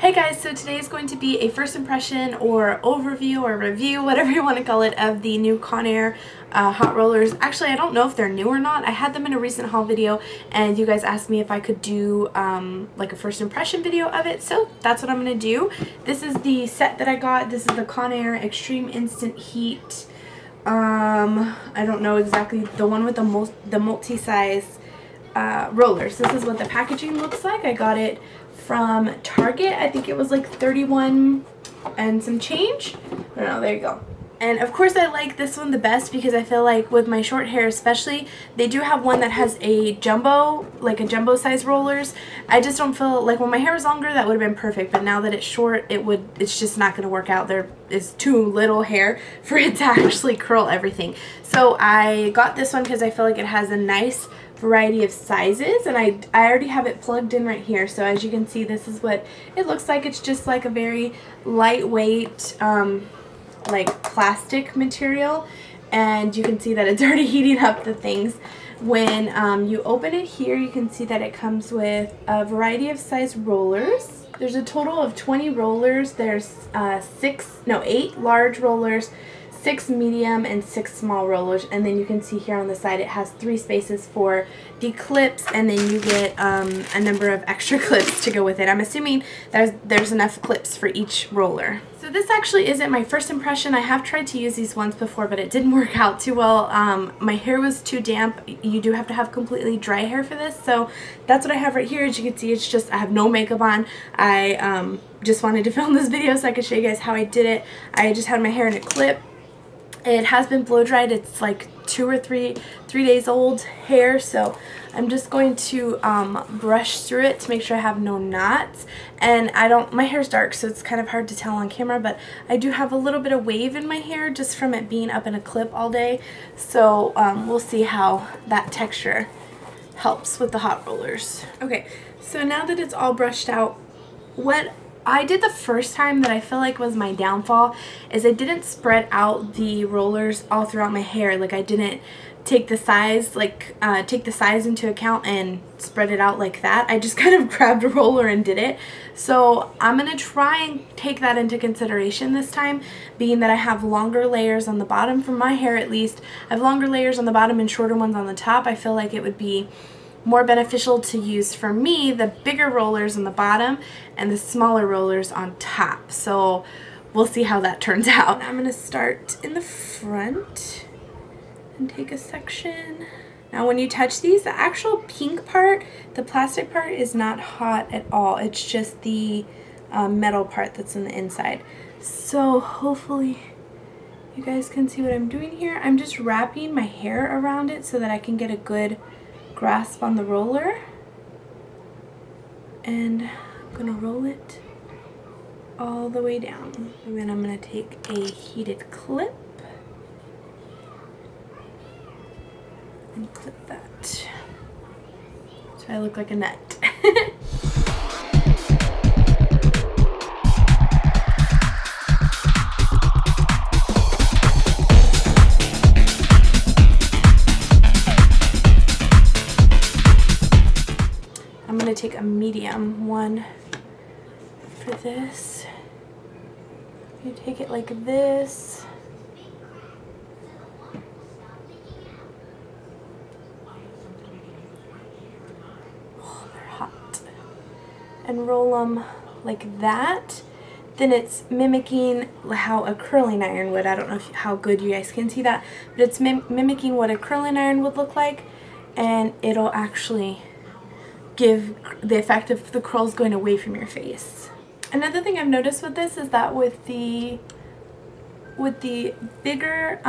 Hey guys, so today is going to be a first impression or overview or review, whatever you want to call it, of the new Conair hot rollers. Actually, I don't know if they're new or not. I had them in a recent haul video and you guys asked me if I could do like a first impression video of it, so that's what I'm going to do. This is the set that I got. This is the Conair Xtreme Instant Heat. I don't know exactly, the one with the multi-size rollers. This is what the packaging looks like. I got it from Target. I think it was like 31 and some change. I don't know, there you go. And of course I like this one the best because I feel like with my short hair especially, they do have one that has a jumbo, like a jumbo size rollers. I just don't feel like when my hair was longer that would have been perfect, but now that it's short, it's just not going to work out. There is too little hair for it to actually curl everything. So I got this one because I feel like it has a nice variety of sizes, and I already have it plugged in right here. So as you can see, this is what it looks like. It's just like a very lightweight like plastic material, and you can see that it's already heating up the things. When you open it here, you can see that it comes with a variety of size rollers. There's a total of 20 rollers. There's 8 large rollers, 6 medium and 6 small rollers, and then you can see here on the side it has 3 spaces for the clips, and then you get a number of extra clips to go with it. I'm assuming there's enough clips for each roller. So this actually isn't my first impression. I have tried to use these once before, but it didn't work out too well. My hair was too damp. You do have to have completely dry hair for this, so that's what I have right here. As you can see, it's just I have no makeup on. I just wanted to film this video so I could show you guys how I did it. I just had my hair in a clip. It has been blow dried. It's like 2 or 3 days old hair, so I'm just going to brush through it to make sure I have no knots. And my hair's dark, so it's kind of hard to tell on camera, but I do have a little bit of wave in my hair just from it being up in a clip all day. So we'll see how that texture helps with the hot rollers. Okay, so now that it's all brushed out, what I did the first time that I feel like was my downfall is I didn't spread out the rollers all throughout my hair. Like I didn't take the size, into account and spread it out like that. I just kind of grabbed a roller and did it. So I'm going to try and take that into consideration this time, being that I have longer layers on the bottom, for my hair at least. I have longer layers on the bottom and shorter ones on the top. I feel like it would be more beneficial to use for me the bigger rollers on the bottom and the smaller rollers on top. So we'll see how that turns out. I'm going to start in the front and take a section. Now when you touch these, the actual pink part, the plastic part, is not hot at all. It's just the metal part that's in the inside. So hopefully you guys can see what I'm doing here. I'm just wrapping my hair around it so that I can get a good grasp on the roller, and I'm gonna roll it all the way down, and then I'm gonna take a heated clip and clip that so I look like a nut. I'm going to take a medium one for this. You take it like this. Oh, they're hot. And roll them like that. Then it's mimicking how a curling iron would. I don't know how good you guys can see that, but it's mimicking what a curling iron would look like, and it'll actually give the effect of the curls going away from your face. Another thing I've noticed with this is that with the bigger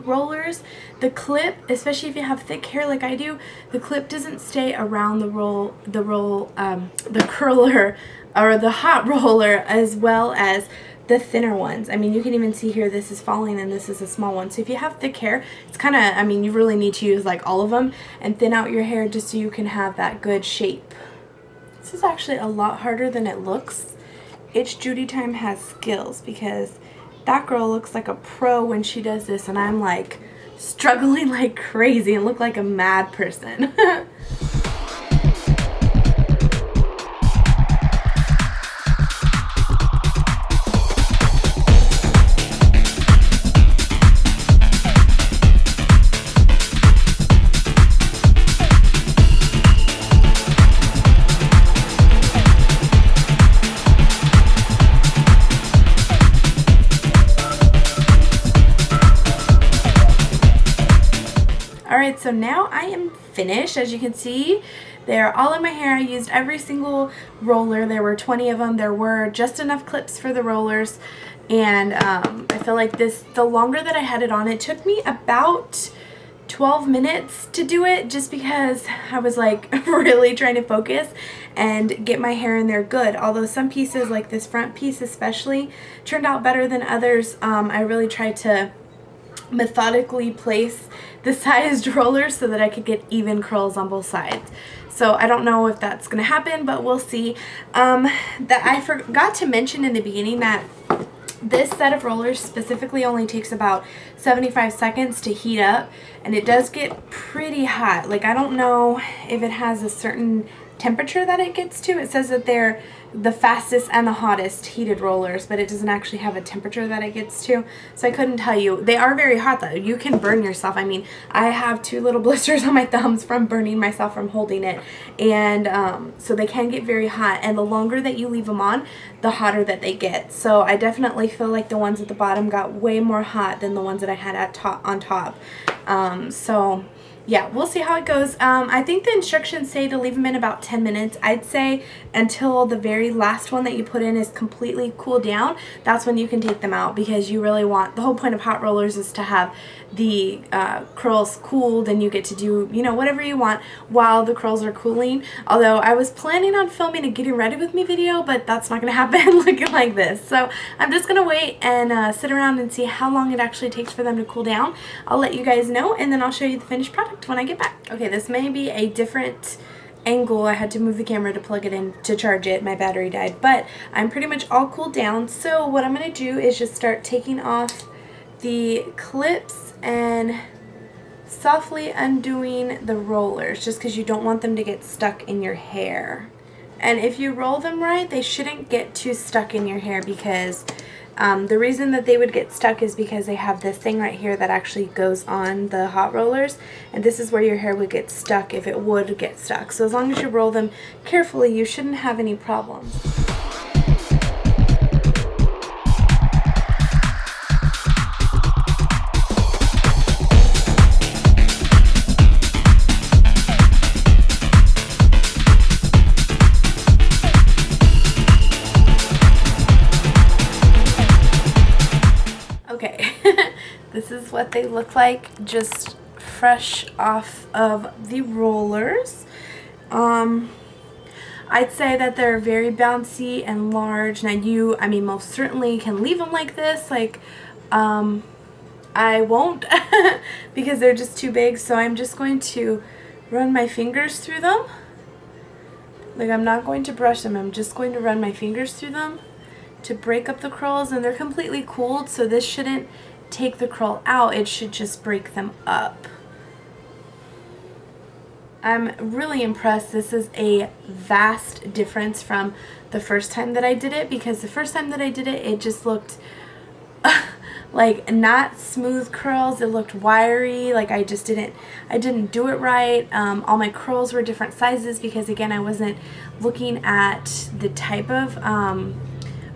rollers, the clip, especially if you have thick hair like I do, the clip doesn't stay around the curler or the hot roller as well as the thinner ones. I mean, you can even see here, this is falling and this is a small one. So if you have thick hair, it's kind of, I mean, you really need to use like all of them and thin out your hair just so you can have that good shape. This is actually a lot harder than it looks. It's Judy Time has skills, because that girl looks like a pro when she does this, and I'm like struggling like crazy and look like a mad person. So now I am finished. As you can see, they're all in my hair. I used every single roller. There were 20 of them. There were just enough clips for the rollers. And I feel like the longer that I had it on, it took me about 12 minutes to do it, just because I was like really trying to focus and get my hair in there good. Although some pieces, like this front piece especially, turned out better than others. I really tried to methodically place the sized rollers so that I could get even curls on both sides. So I don't know if that's gonna happen, but we'll see. That I forgot to mention in the beginning that this set of rollers specifically only takes about 75 seconds to heat up, and it does get pretty hot. Like, I don't know if it has a certain temperature that it gets to. It says that they're the fastest and the hottest heated rollers, but it doesn't actually have a temperature that it gets to, so I couldn't tell you. They are very hot though. You can burn yourself. I mean, I have 2 little blisters on my thumbs from burning myself from holding it, and so they can get very hot, and the longer that you leave them on, the hotter that they get. So I definitely feel like the ones at the bottom got way more hot than the ones that I had on top. So yeah, we'll see how it goes. I think the instructions say to leave them in about 10 minutes. I'd say until the very last one that you put in is completely cooled down. That's when you can take them out, because you really want, the whole point of hot rollers is to have the curls cooled, and you get to do, you know, whatever you want while the curls are cooling. Although I was planning on filming a getting ready with me video, but that's not gonna happen looking like this. So I'm just gonna wait and sit around and see how long it actually takes for them to cool down. I'll let you guys know, and then I'll show you the finished product when I get back. Okay, this may be a different angle. I had to move the camera to plug it in to charge it. My battery died, but I'm pretty much all cooled down. So what I'm gonna do is just start taking off the clips and softly undoing the rollers, just because you don't want them to get stuck in your hair. And if you roll them right, they shouldn't get too stuck in your hair, because the reason that they would get stuck is because they have this thing right here that actually goes on the hot rollers, and this is where your hair would get stuck if it would get stuck. So as long as you roll them carefully, you shouldn't have any problems. Okay, this is what they look like just fresh off of the rollers. I'd say that they're very bouncy and large. Now I mean, most certainly can leave them like this. Like, I won't because they're just too big. So I'm just going to run my fingers through them. Like, I'm not going to brush them. I'm just going to run my fingers through them to break up the curls, and they're completely cooled, so this shouldn't take the curl out. It should just break them up. I'm really impressed. This is a vast difference from the first time that I did it, because the first time that I did it, it just looked like not smooth curls. It looked wiry, like I didn't do it right. All my curls were different sizes, because again, I wasn't looking at the type of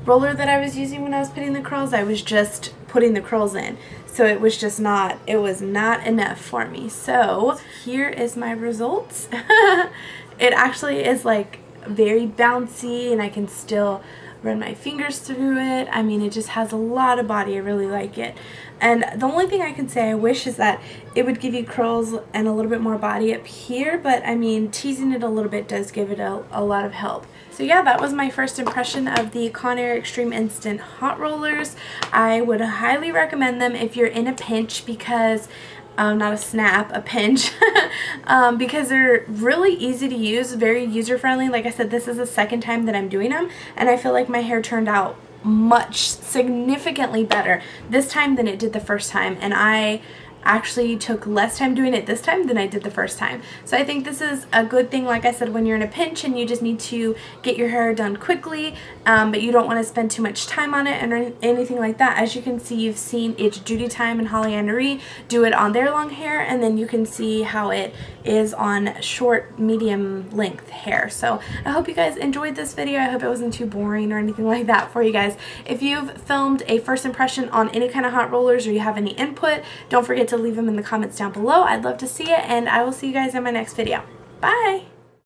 roller that I was using when I was putting the curls. I was just putting the curls in, so it was just not, it was not enough for me. So here is my results. It actually is like very bouncy, and I can still run my fingers through it. I mean, it just has a lot of body. I really like it. And the only thing I can say I wish is that it would give you curls and a little bit more body up here, but I mean, teasing it a little bit does give it a lot of help. So yeah, that was my first impression of the Conair Xtreme Instant Hot Rollers. I would highly recommend them if you're in a pinch, because not a snap, a pinch, because they're really easy to use, very user-friendly. Like I said, this is the second time that I'm doing them, and I feel like my hair turned out significantly better this time than it did the first time, and I actually took less time doing it this time than I did the first time. So I think this is a good thing, like I said, when you're in a pinch and you just need to get your hair done quickly, but you don't want to spend too much time on it and anything like that. As you can see, you've seen It's Judy Time and Holly Ann Marie do it on their long hair, and then you can see how it is on short, medium length hair. So I hope you guys enjoyed this video. I hope it wasn't too boring or anything like that for you guys. If you've filmed a first impression on any kind of hot rollers, or you have any input, don't forget forget to leave them in the comments down below. I'd love to see it, and I will see you guys in my next video. Bye!